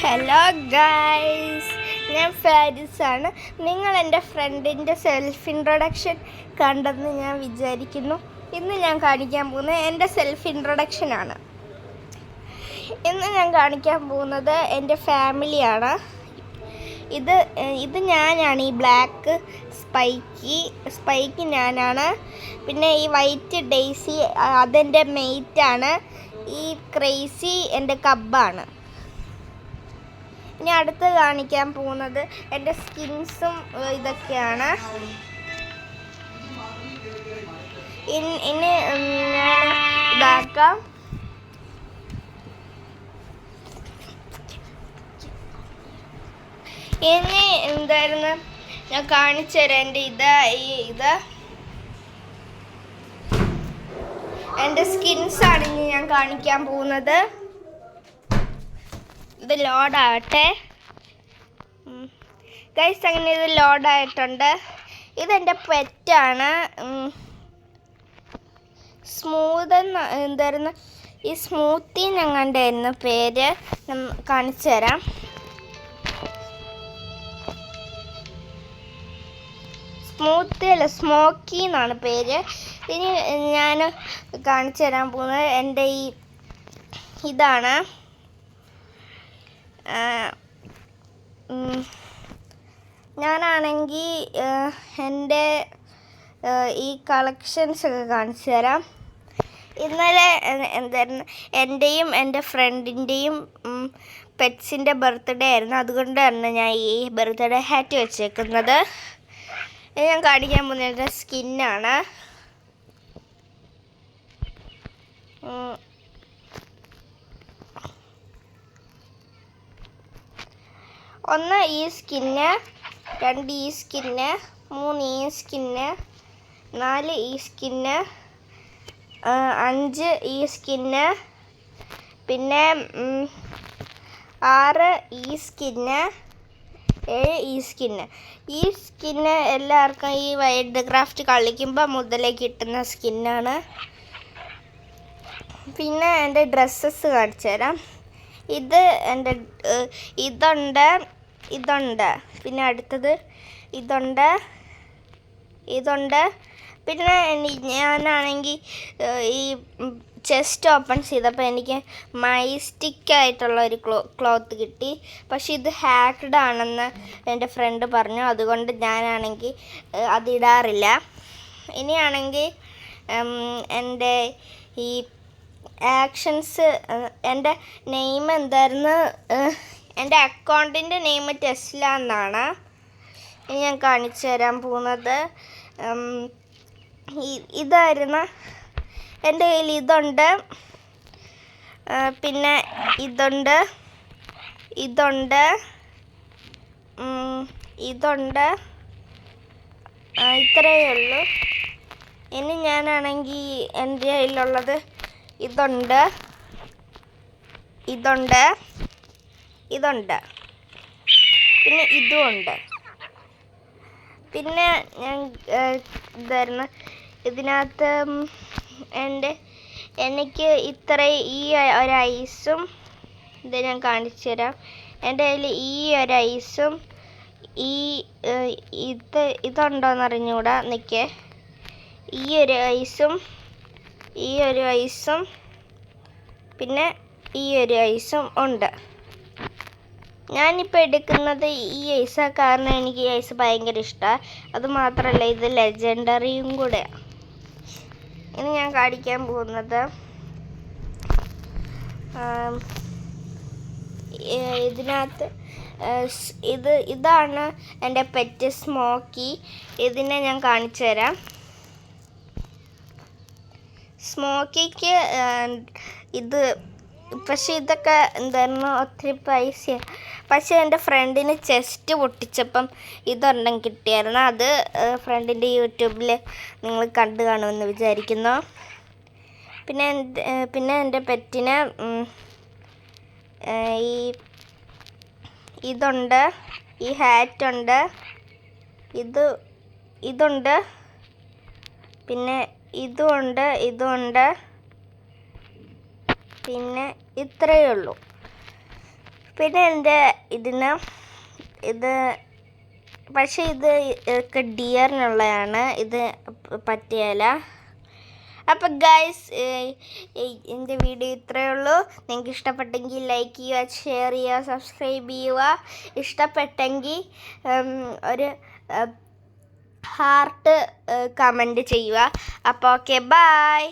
Hello guys, ഞാൻ ഫാരിസാണ്. നിങ്ങൾ എൻ്റെ ഫ്രണ്ടിൻ്റെ സെൽഫ് ഇൻട്രൊഡക്ഷൻ കണ്ടെന്ന് ഞാൻ വിചാരിക്കുന്നു. ഇന്ന് ഞാൻ കാണിക്കാൻ പോകുന്നത് എൻ്റെ സെൽഫ് ഇൻട്രൊഡക്ഷനാണ്. ഇന്ന് ഞാൻ കാണിക്കാൻ പോകുന്നത് എൻ്റെ ഫാമിലിയാണ്. ഇത് ഞാനാണ്. ഈ ബ്ലാക്ക് സ്പൈക്ക് ഞാനാണ്. പിന്നെ ഈ വൈറ്റ് ഡെയ്സി അതെൻ്റെ മെയ്റ്റാണ്. ഈ ക്രേസി എൻ്റെ കബ്ബാണ്. ഇനി അടുത്ത് കാണിക്കാൻ പോകുന്നത് എൻ്റെ സ്കിൻസും ഇതൊക്കെയാണ്. ഇനി ഞാൻ ഇതാക്കാം. ഇനി എന്തായിരുന്നു ഞാൻ കാണിച്ചു തരാം. ഇത് എൻ്റെ സ്കിൻസാണ് ഇനി ഞാൻ കാണിക്കാൻ പോകുന്നത്. ഇത് ലോഡാവട്ടെ ഗൈസ്. അങ്ങനെ ഇത് ലോഡായിട്ടുണ്ട്. ഇതെൻ്റെ പെറ്റാണ്. എന്തായിരുന്നു ഈ സ്മൂത്തി ഞങ്ങളുടെയായിരുന്നു പേര്. കാണിച്ചു തരാം. സ്മൂത്തി അല്ല, സ്മോക്കി എന്നാണ് പേര്. ഇനി ഞാൻ കാണിച്ചു തരാൻ പോകുന്നത് എൻ്റെ ഇതാണ്. ഞാനാണെങ്കിൽ എൻ്റെ ഈ കളക്ഷൻസ് ഒക്കെ കാണിച്ചു തരാം. ഇന്നലെ എന്തായിരുന്നു എൻ്റെയും എൻ്റെ ഫ്രണ്ടിൻ്റെയും പെറ്റ്സിൻ്റെ ബർത്ത്ഡേ ആയിരുന്നു. അതുകൊണ്ടാണ് ഞാൻ ഈ ബർത്ത്ഡേ ഹാറ്റ് വെച്ചേക്കുന്നത്. ഞാൻ കാണിക്കാൻ പോകുന്നത് സ്കിന്നാണ്. ഒന്ന് ഈ സ്കിന്ന്, 2 ഈ സ്കിന്ന്, 3 ഈ സ്കിന്ന്, 4 ഈ സ്കിന്ന്, 5 ഈ സ്കിന്ന്, പിന്നെ 6 ഈ സ്കിന്ന്, 7 ഈ സ്കിന്ന്. ഈ സ്കിന്ന് എല്ലാവർക്കും ഈ വൈൽഡ് ക്രാഫ്റ്റ് കളിക്കുമ്പോൾ മുതലേ കിട്ടുന്ന സ്കിന്നാണ്. പിന്നെ എൻ്റെ ഡ്രസ്സസ് കാണിച്ചു തരാം. ഇത് എൻ്റെ ഇതുണ്ട്. പിന്നെ അടുത്തത് ഇതുണ്ട്. പിന്നെ ഞാനാണെങ്കിൽ ഈ ചെസ്റ്റ് ഓപ്പൺ ചെയ്തപ്പോൾ എനിക്ക് മൈസ്റ്റിക്കായിട്ടുള്ളൊരു ക്ലോത്ത് കിട്ടി. പക്ഷെ ഇത് ഹാക്ക്ഡ് ആണെന്ന് എൻ്റെ ഫ്രണ്ട് പറഞ്ഞു. അതുകൊണ്ട് ഞാനാണെങ്കിൽ അതിടാറില്ല. ഇനിയാണെങ്കിൽ എൻ്റെ ഈ ആക്ഷൻസ്, എൻ്റെ നെയിം എന്തായിരുന്നു, എൻ്റെ അക്കൗണ്ടിൻ്റെ നെയിം ടെസ്ല എന്നാണ്. ഇനി ഞാൻ കാണിച്ചു തരാൻ പോകുന്നത് ഇതായിരുന്നു. എൻ്റെ കയ്യിൽ ഇതുണ്ട്, പിന്നെ ഇതുണ്ട്, ഇത്രയേ ഉള്ളൂ. ഇനി ഞാനാണെങ്കിൽ എൻ്റെ കയ്യിലുള്ളത് ഇതുണ്ട്, പിന്നെ ഇതുമുണ്ട്. പിന്നെ ഞാൻ എന്തായിരുന്നു ഇതിനകത്ത് എനിക്ക് ഈ ഒരു ഐസും ഇത് ഞാൻ കാണിച്ചു തരാം. എൻ്റെ കയ്യിൽ ഈ ഒരു ഐസും ഇതുണ്ടോയെന്ന് അറിഞ്ഞുകൂടാ, നിൽക്കേ. ഈ ഒരു ഐസും പിന്നെ ഈ ഒരു ഐസും ഉണ്ട്. ഞാനിപ്പോൾ എടുക്കുന്നത് ഈ ഐസാണ്. കാരണം എനിക്ക് ഈ ഐസ് ഭയങ്കര ഇഷ്ടമാണ്. അതുമാത്രമല്ല, ഇത് ലെജൻഡറിയും കൂടെയാണ്. ഇനി ഞാൻ കാണിക്കാൻ പോകുന്നത് ഇതിനകത്ത് ഇതാണ് എൻ്റെ പെറ്റ് സ്മോക്കി. ഇതിനെ ഞാൻ കാണിച്ചു തരാം. സ്മോക്കിക്ക് പക്ഷെ ഇതൊക്കെ എന്തായിരുന്നു ഒത്തിരി പൈസയാണ്. പക്ഷേ എൻ്റെ ഫ്രണ്ടിന് ചെസ്റ്റ് പൊട്ടിച്ചപ്പം ഇതൊരെണ്ണം കിട്ടിയായിരുന്നു. അത് ഫ്രണ്ടിൻ്റെ യൂട്യൂബിൽ നിങ്ങൾ കണ്ടു കാണുമെന്ന് വിചാരിക്കുന്നു. പിന്നെ എൻ്റെ പെറ്റിന് ഇതുണ്ട്, ഈ ഹാറ്റുണ്ട്, ഇതുണ്ട്, പിന്നെ ഇതുമുണ്ട്. പിന്നെ ഇത്രയേ ഉള്ളൂ. പിന്നെ എൻ്റെ ഇത് പക്ഷേ ഇത് ഒക്കെ ഡിയറിനുള്ളതാണ്, ഇത് പറ്റിയല്ല. അപ്പം ഗൈസ്, എൻ്റെ വീഡിയോ ഇത്രയേ ഉള്ളൂ. നിങ്ങൾക്ക് ഇഷ്ടപ്പെട്ടെങ്കിൽ ലൈക്ക് ചെയ്യുക, ഷെയർ ചെയ്യുക, സബ്സ്ക്രൈബ് ചെയ്യുക. ഇഷ്ടപ്പെട്ടെങ്കിൽ ഒരു ഹാർട്ട് കമൻറ്റ് ചെയ്യുക. അപ്പോൾ ഓക്കെ, ബൈ.